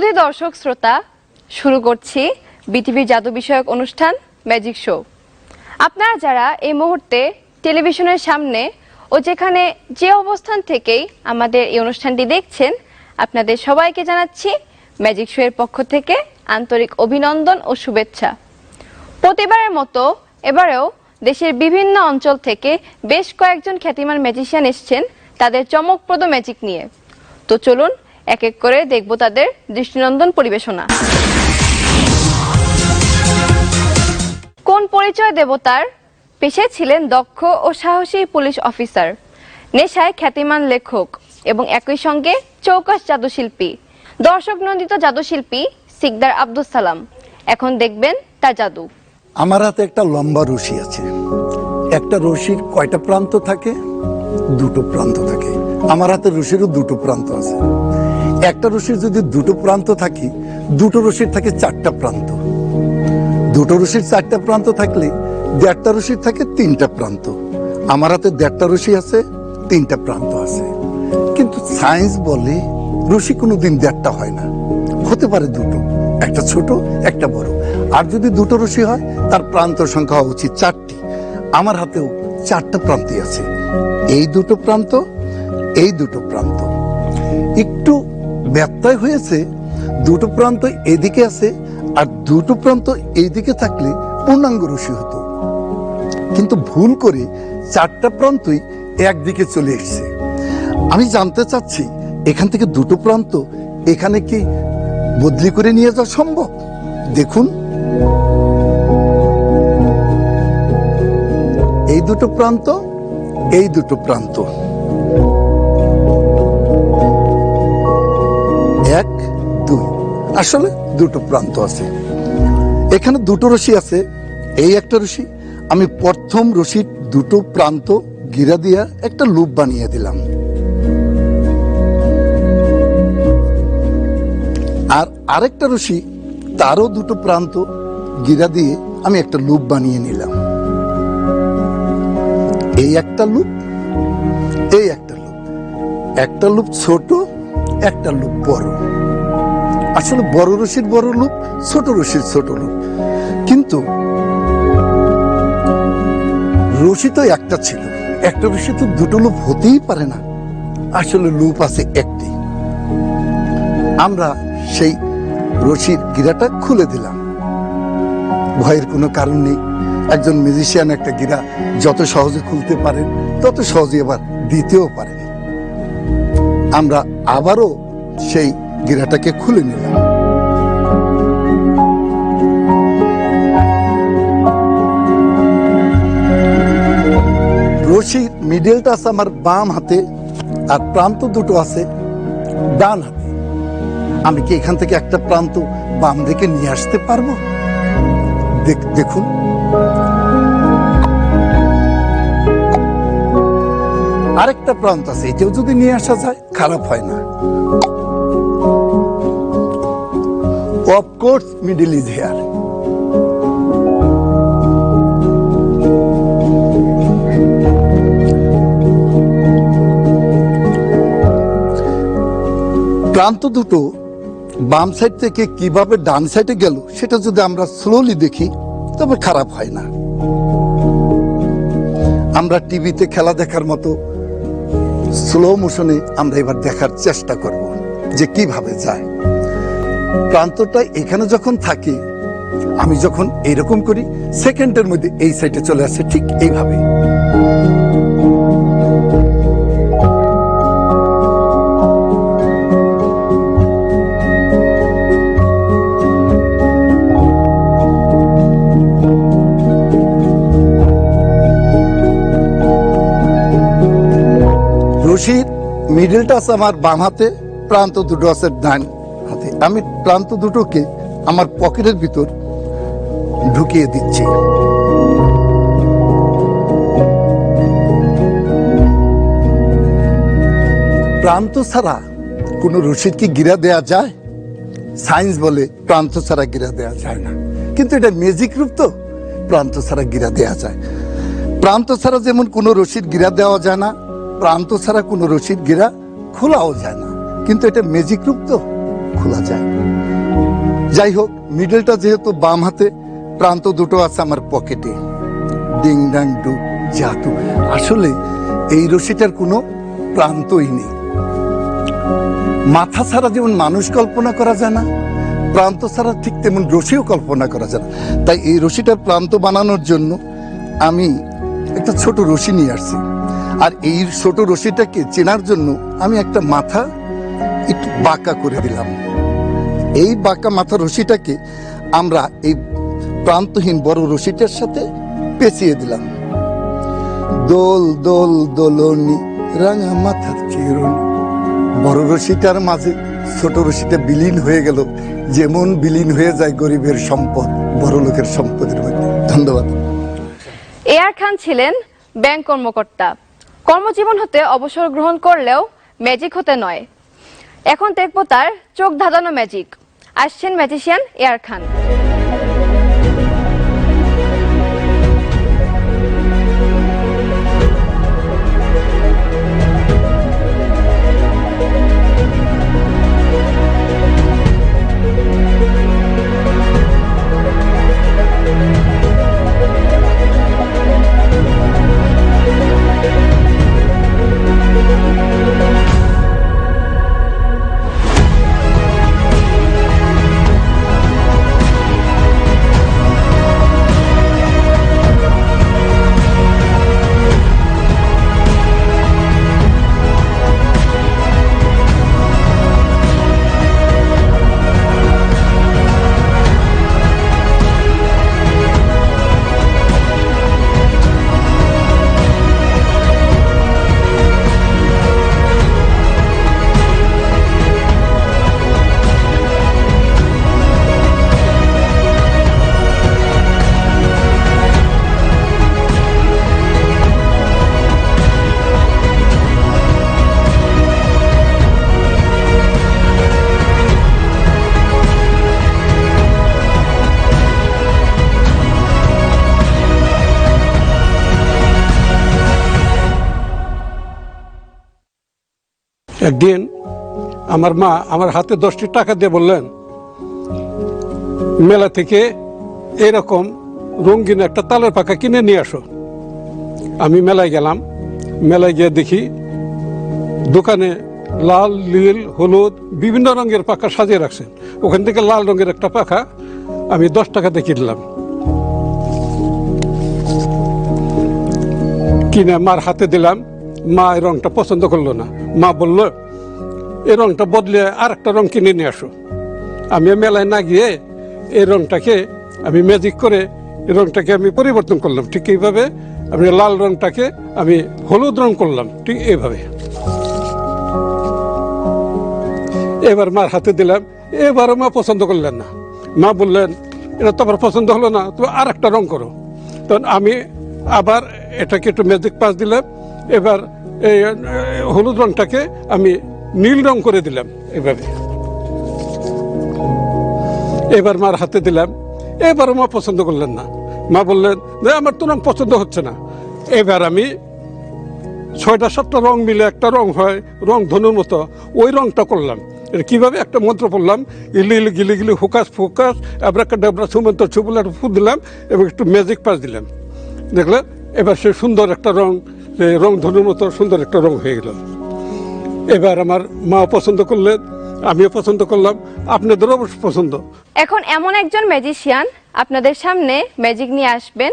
সুধী দর্শক শ্রোতা, শুরু করছি বিটিভি জাদু বিষয়ক অনুষ্ঠান ম্যাজিক শো। আপনারা যারা এই মুহূর্তে টেলিভিশনের সামনে ও যেখানে যে অবস্থান থেকেই আমাদের এই অনুষ্ঠানটি দেখছেন, আপনাদের সবাইকে জানাচ্ছি ম্যাজিক শো এর পক্ষ থেকে আন্তরিক অভিনন্দন ও শুভেচ্ছা। প্রতিবারের মতো এবারেও দেশের বিভিন্ন অঞ্চল থেকে বেশ কয়েকজন খ্যাতিমান ম্যাজিশিয়ান এসেছেন তাদের চমকপ্রদ ম্যাজিক নিয়ে। তো চলুন এক এক করে দেখব তাদের দৃষ্টিনন্দন পরিবেশনা। কোন পরিচয় দেবতার পেশায় ছিলেন দক্ষ ও সাহসী পুলিশ অফিসার, নেশায় খ্যাতিমান লেখক এবং একই সঙ্গে চৌকাস জাদুশিল্পী, দর্শক নন্দিত জাদুশিল্পী সিকদার আব্দুল সালাম। এখন দেখবেন তার জাদু। আমার হাতে একটা লম্বা রশি আছে। একটা রশির কয়টা প্রান্ত থাকে? দুটো প্রান্ত থাকে। আমার হাতে রশিরও দুটো প্রান্ত আছে। একটা রশির যদি দুটো প্রান্ত থাকে, দুটো রশির থাকে চারটা প্রান্ত। দুটো রশির চারটা প্রান্ত থাকলে দেড়টা রশির থাকে তিনটা প্রান্ত। আমার হাতে দেড়টা রশি আছে, তিনটা প্রান্ত আছে। কিন্তু সায়েন্স বলে রশি কোনোদিন দেড়টা হয় না, হতে পারে দুটো, একটা ছোট একটা বড়। আর যদি দুটো রশি হয় তার প্রান্ত সংখ্যা হওয়া উচিত চারটি। আমার হাতেও চারটা প্রান্তই আছে, এই দুটো প্রান্ত, এই দুটো প্রান্ত। একটু ব্যত্যয় হয়েছে, দুটো প্রান্ত এদিকে আছে আর দুটো প্রান্ত এইদিকে থাকলে পূর্ণাঙ্গ রশি হতো। কিন্তু ভুল করে চারটা প্রান্তই একদিকে চলে এসেছে। আমি জানতে চাচ্ছি এখান থেকে দুটো প্রান্ত এখানে কি বদলি করে নিয়ে যাওয়া সম্ভব? দেখুন, এই দুটো প্রান্ত, এই দুটো প্রান্ত, এক দুই, আসলে দুটো প্রান্ত আছে। এখানে দুটো রশি আছে, এই একটা রশি। আমি প্রথম রশির দুটো প্রান্ত গিরা দিয়া একটা লুপ বানিয়ে দিলাম, আর আরেকটা রশি তারও দুটো প্রান্ত গিরা দিয়ে আমি একটা লুপ বানিয়ে নিলাম। এই একটা লুপ, এই একটা লুপ, একটা লুপ ছোট, একটা লুপ বড়। আসলে বড় রশির বড় লুপ, ছোট রশির ছোট লুপ। কিন্তু রশি তো একটা ছিল, একটা রশি তো দুটো লুপ হতেই পারে না। আসলে লুপ আছে একটি। আমরা সেই রশির গিরাটা খুলে দিলাম, ভয়ের কোনো কারণ নেই। একজন মিউজিশিয়ান একটা গিরা যত সহজে খুলতে পারেন তত সহজে আবার দিতেও পারেন। আমরা আবারও সেই গিরাটাকে খুলে নিলাম। রশির মিডলটা আছে আমার বাম হাতে আর প্রান্ত দুটো আছে ডান হাতে। আমি কি এখান থেকে একটা প্রান্ত বাম দিকে নিয়ে আসতে পারবো? দেখুন, আরেকটা প্রান্ত আছে, এটাও যদি নিয়ে আসা যায় খারাপ হয় না। Of course middle is here. প্রান্ত দুটো বাম সাইড থেকে কিভাবে ডান সাইডে গেল সেটা যদি আমরা স্লোলি দেখি তবে খারাপ হয় না। আমরা টিভিতে খেলা দেখার মতো স্লো মোশনে আমরা এবার দেখার চেষ্টা করব যে কিভাবে যায়। প্রান্তটা এখানে যখন থাকে, আমি যখন এইরকম করি, সেকেন্ডের মধ্যে এই সাইডে চলে আসে, ঠিক এইভাবে। রশির মিডলটা আছে আমার বাম হাতে, প্রান্ত দুটো আছে ডান হাতে। আমি প্রান্ত দুটোকে আমার পকেটের ভিতর ঢুকিয়ে দিচ্ছি। প্রান্ত ছাড়া কোনো রশির কি গিরা দেয়া যায়? সায়েন্স বলে প্রান্ত ছাড়া গিরা দেয়া যায় না, কিন্তু এটা ম্যাজিক রূপ, তো প্রান্ত ছাড়া গিরা দেয়া যায়। প্রান্ত ছাড়া যেমন কোনো রশির গিরা দেওয়া যায় না, প্রান্ত ছাড়া কোনো রশির গিরা খোলাও যায় না, কিন্তু এটা ম্যাজিক রূপ, তো খোলা যায়। যাই হোক, মিডলটা যেহেতু বাম হাতে, প্রান্ত দুটো আছে আমার পকেটে। ডিং ডাং ডু জাদু। আসলে এই রশিটার কোনো প্রান্তই নেই। মাথা ছাড়া যেমন মানুষ কল্পনা করা যায় না, প্রান্ত ছাড়া ঠিক তেমন রশিও কল্পনা করা যায় না। তাই এই রশিটার প্রান্ত বানানোর জন্য আমি একটা ছোট রশি নিয়ে আসছি। আর এই ছোট রশিটাকে চেনার জন্য আমি একটা মাথা একটু বাঁকা করে দিলাম। এই বাঁকা মাথা রশিটাকে আমরা এই প্রান্তহীন বড় রশিটার সাথে পেঁচিয়ে দিলাম। দোল দোল দোলনি রাঙা মাথার চিরুনি। বড় রশিটার মাঝে ছোট রশিটা বিলীন হয়ে গেল, যেমন বিলীন হয়ে যায় গরিবের সম্পদ বড় লোকের সম্পদের মধ্যে। ধন্যবাদ। এআর খান ছিলেন ব্যাংক কর্মকর্তা। কর্মজীবন হতে অবসর গ্রহণ করলেও ম্যাজিক হতে নয়। এখন দেখব তার চোখ ধাঁধানো ম্যাজিক। আসছেন ম্যাজিশিয়ান এআর খান। একদিন আমার মা আমার হাতে 10টি টাকা দিয়ে বললেন, মেলা থেকে এরকম রঙিন একটা তালের পাখা কিনে নিয়ে আসো। আমি মেলায় গেলাম। মেলায় গিয়ে দেখি দোকানে লাল, নীল, হলুদ বিভিন্ন রঙের পাখা সাজিয়ে রাখছেন। ওখান থেকে লাল রঙের একটা পাখা আমি 10 টাকাতে কিনলাম। কিনে মার হাতে দিলাম। মা এই রংটা পছন্দ করলো না। মা বলল, এই রংটা বদলে আর একটা রং কিনে নিয়ে আসো। আমি মেলায় না গিয়ে এই রংটাকে আমি ম্যাজিক করে এই রংটাকে আমি পরিবর্তন করলাম। ঠিক এইভাবে আমি লাল রংটাকে আমি হলুদ রং করলাম। ঠিক এইভাবে এবার মার হাতে দিলাম। এবারও মা পছন্দ করলেন না। মা বললেন, এটা তোমার পছন্দ হলো না, তুমি আর একটা রং করো। তখন আমি আবার এটাকে একটু ম্যাজিক পাস দিলাম। এবার এই হলুদ রংটাকে আমি নীল রং করে দিলাম এভাবে। এবার মার হাতে দিলাম। এবারও মা পছন্দ করলেন না। মা বললেন, আমার তো রং পছন্দ হচ্ছে না। এবার আমি 6টা-7টা রং মিলে একটা রং হয়, রং ধনুর মতো, ওই রংটা করলাম। এটা কিভাবে? একটা মন্ত্র পড়লাম, ইলি ইলি গিলি গিলি হুকাস ফুকাস আবরাকা ডাবরা সুমন্ত সুবুলার ফু দিলাম এবং একটু ম্যাজিক পাস দিলাম। দেখলে এবার সে সুন্দর একটা রং ধনুর মতো সুন্দর একটা রং হয়ে গেল। এবার আমার মা পছন্দ করলেন, আমিও পছন্দ করলাম, আপনাদেরও অবশ্য পছন্দ। এখন এমন একজন ম্যাজিশিয়ান আপনাদের সামনে ম্যাজিক নিয়ে আসবেন,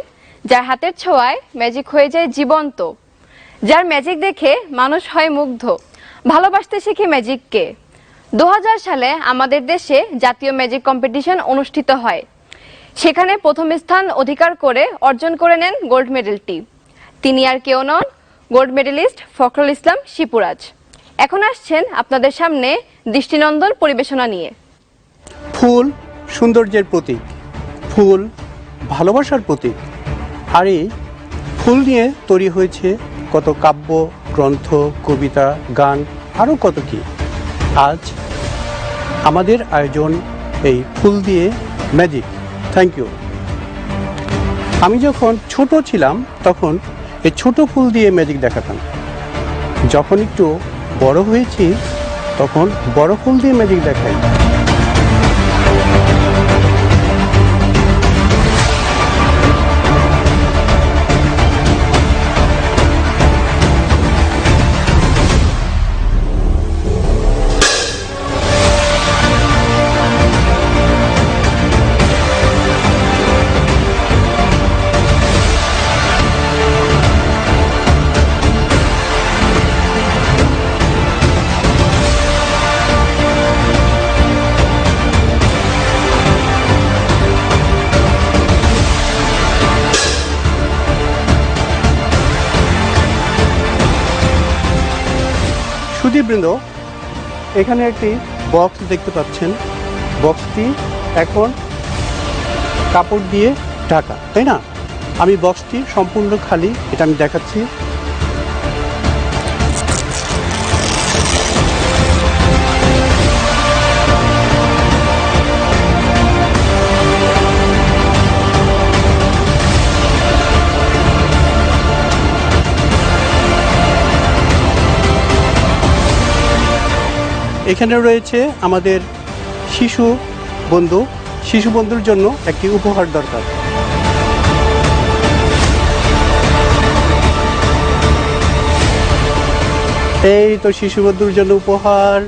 যার হাতের ছোঁয়ায় ম্যাজিক হয়ে যায় জীবন্ত, যার ম্যাজিক দেখে মানুষ হয় মুগ্ধ, ভালোবাসতে শিখে ম্যাজিককে। 2000 সালে আমাদের দেশে জাতীয় ম্যাজিক কম্পিটিশন অনুষ্ঠিত হয়। সেখানে প্রথম স্থান অধিকার করে অর্জন করে নেন গোল্ড মেডেলটি। তিনি আর কেউ নন, গোল্ড মেডেলিস্ট ফখরুল ইসলাম শিপুরাজ। এখন আসছেন আপনাদের সামনে দৃষ্টিনন্দন পরিবেশনা নিয়ে। ফুল সৌন্দর্যের প্রতীক, ফুল ভালোবাসার প্রতীক। আর এই ফুল নিয়ে তৈরি হয়েছে কত কাব্য, গ্রন্থ, কবিতা, গান, আরও কত কি। আজ আমাদের আয়োজন এই ফুল দিয়ে ম্যাজিক। Thank you. আমি যখন ছোট ছিলাম তখন এই ছোট ফুল দিয়ে ম্যাজিক দেখাতাম। যখন একটু বড় হয়েছি তখন বড় ফুল দিয়ে ম্যাজিক দেখাই। সুধীবৃন্দ, এখানে একটি বক্স দেখতে পাচ্ছেন। বক্সটি এখন কাপড় দিয়ে ঢাকা, তাই না? আমি বক্সটি সম্পূর্ণ খালি, এটা আমি দেখাচ্ছি। এখানে রয়েছে আমাদের শিশু বন্ধুর জন্য একটি উপহার দরকার। এই তো শিশু বন্ধুর জন্য উপহার।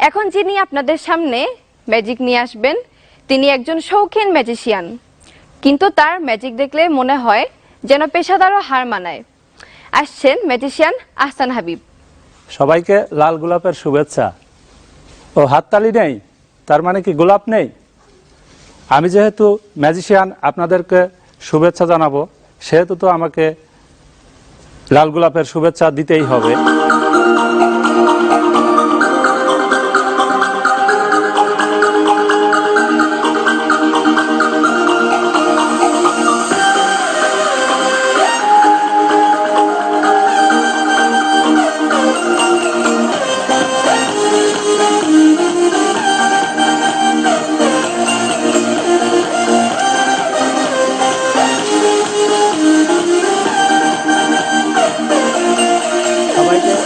এখন যিনি আপনাদের সামনে ম্যাজিক নিয়ে আসবেন তিনি একজন শৌখিন ম্যাজিশিয়ান, কিন্তু তার ম্যাজিক দেখলে মনে হয় যেন পেশাদারও হার মানায়। আসছেন ম্যাজিশিয়ান আহসান হাবিব। সবাইকে লাল গোলাপের শুভেচ্ছা। ও হাততালি নেই তার মানে কি গোলাপ নেই? আমি যেহেতু ম্যাজিশিয়ান আপনাদেরকে শুভেচ্ছা জানাবো, সেহেতু তো আমাকে লাল গোলাপের শুভেচ্ছা দিতেই হবে। সবাইকে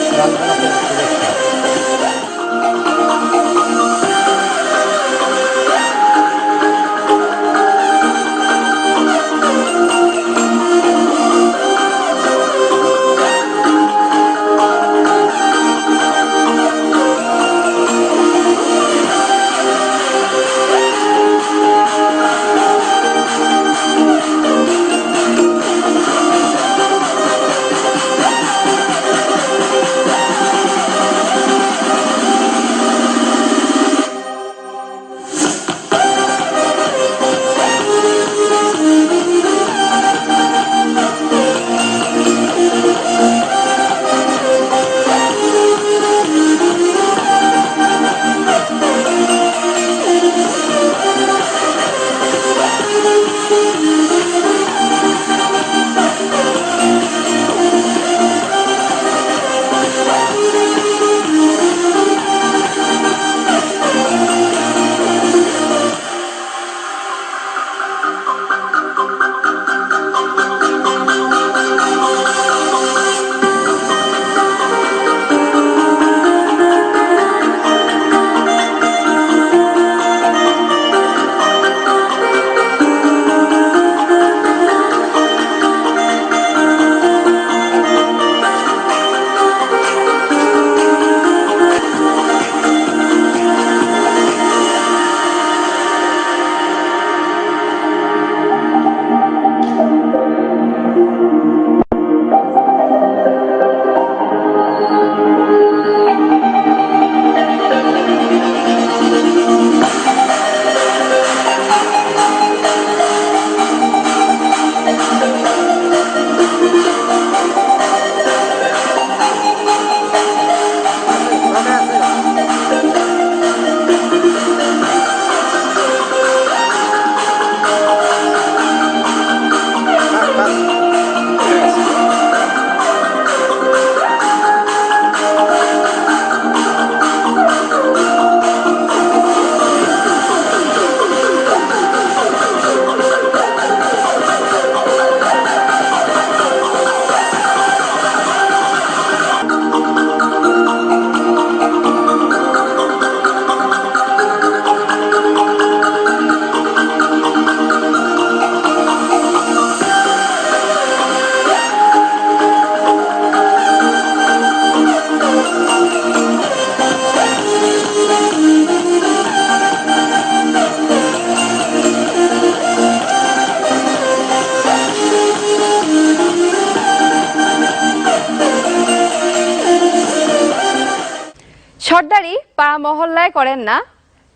পাড়া মহল্লায় করেন না,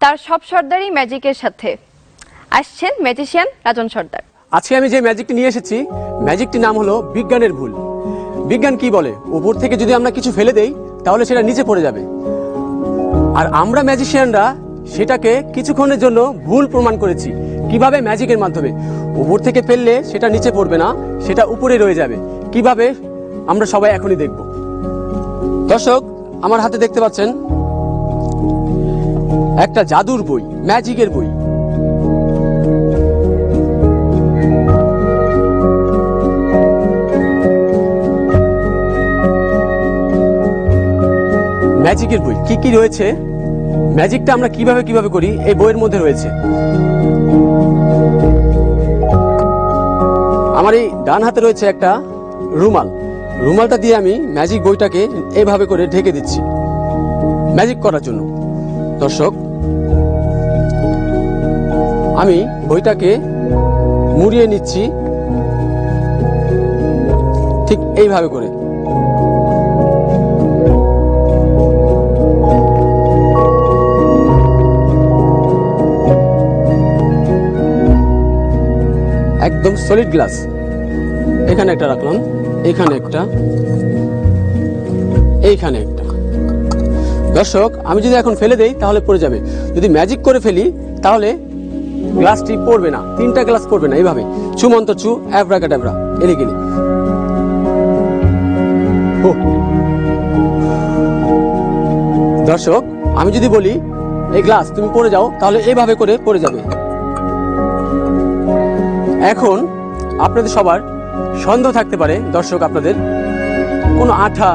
তার সব সর্দারই ম্যাজিকের সাথে। আসছেন ম্যাজিশিয়ান রাজন সর্দার। আজকে আমি যে ম্যাজিকটি নিয়ে এসেছি, ম্যাজিকটির নাম হলো বিজ্ঞানের ভুল। বিজ্ঞান কি বলে, উপর থেকে যদি আমরা কিছু ফেলে দেই তাহলে সেটা নিচে পড়ে যাবে, আর আমরা ম্যাজিশিয়ানরা সেটাকে কিছুক্ষণের জন্য ভুল প্রমাণ করেছি। কিভাবে? ম্যাজিকের মাধ্যমে। উপর থেকে ফেললে সেটা নিচে পড়বে না, সেটা উপরে রয়ে যাবে। কিভাবে? আমরা সবাই এখনই দেখব। দর্শক, আমার হাতে দেখতে পাচ্ছেন একটা জাদুর বই, ম্যাজিকের বই। ম্যাজিকের বই কি কি রয়েছে, ম্যাজিকটা আমরা কিভাবে কিভাবে করি, এই বইয়ের মধ্যে রয়েছে। আমার এই ডান হাতে রয়েছে একটা রুমাল। রুমালটা দিয়ে আমি ম্যাজিক বইটাকে এইভাবে করে ঢেকে দিচ্ছি ম্যাজিক করার জন্য। দর্শক, আমি বইটাকে মুড়িয়ে নিচ্ছি ঠিক এইভাবে করে। একদম সলিড গ্লাস। এখানে একটা রাখলাম, এখানে একটা, এইখানে একটা। দর্শক, আমি যদি এখন ফেলে দেই তাহলে পড়ে যাবে। যদি ম্যাজিক করে ফেলি তাহলে গ্লাসটি পড়বে না, 3টা গ্লাস পড়বে না। এইভাবে ছু মন্ত্র ছু, অ্যাব্রাকাডাব্রা, এলিগেলি। দর্শক, আমি যদি বলি এই গ্লাস তুমি পড়ে যাও, তাহলে এইভাবে করে পড়ে যাবে। এখন আপনাদের সবার সন্দেহ থাকতে পারে, দর্শক, আপনাদের কোনো আঠা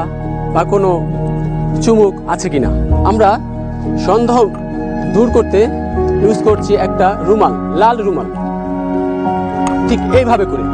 বা কোনো চুমুক আছে কিনা। আমরা সন্দেহ দূর করতে ইউজ করছি একটা রুমাল, লাল রুমাল, ঠিক এইভাবে করে।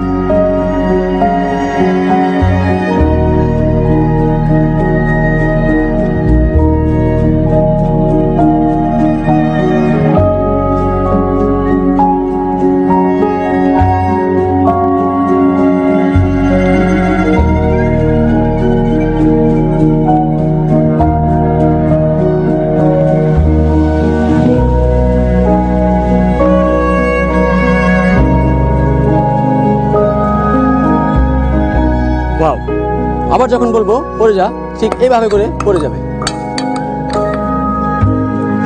ওয়াও! আবার যখন বলবো পড়ে যা, ঠিক এইভাবে করে পড়ে যাবে।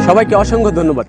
সবাইকে অসংখ্য ধন্যবাদ।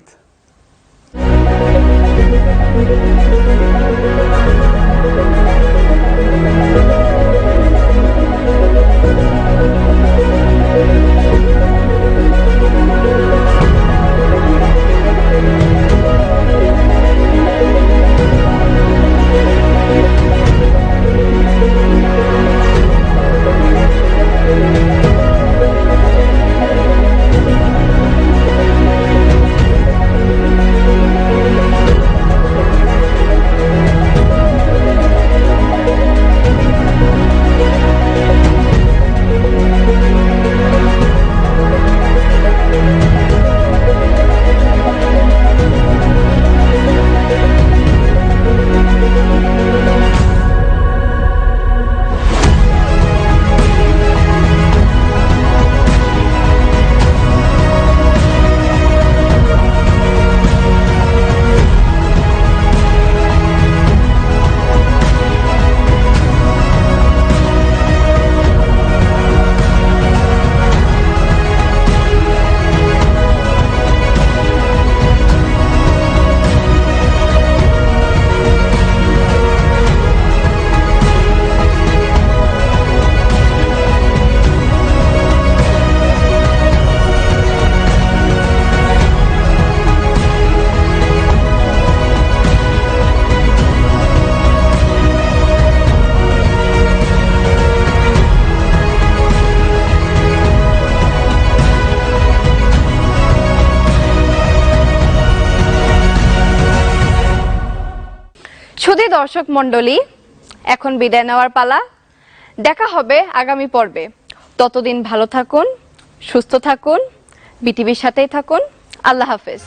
শুধু দর্শক মণ্ডলী, এখন বিদায় নেওয়ার পালা। দেখা হবে আগামী পর্বে। ততদিন ভালো থাকুন, সুস্থ থাকুন, বিটিভির সাথেই থাকুন। আল্লাহ হাফেজ।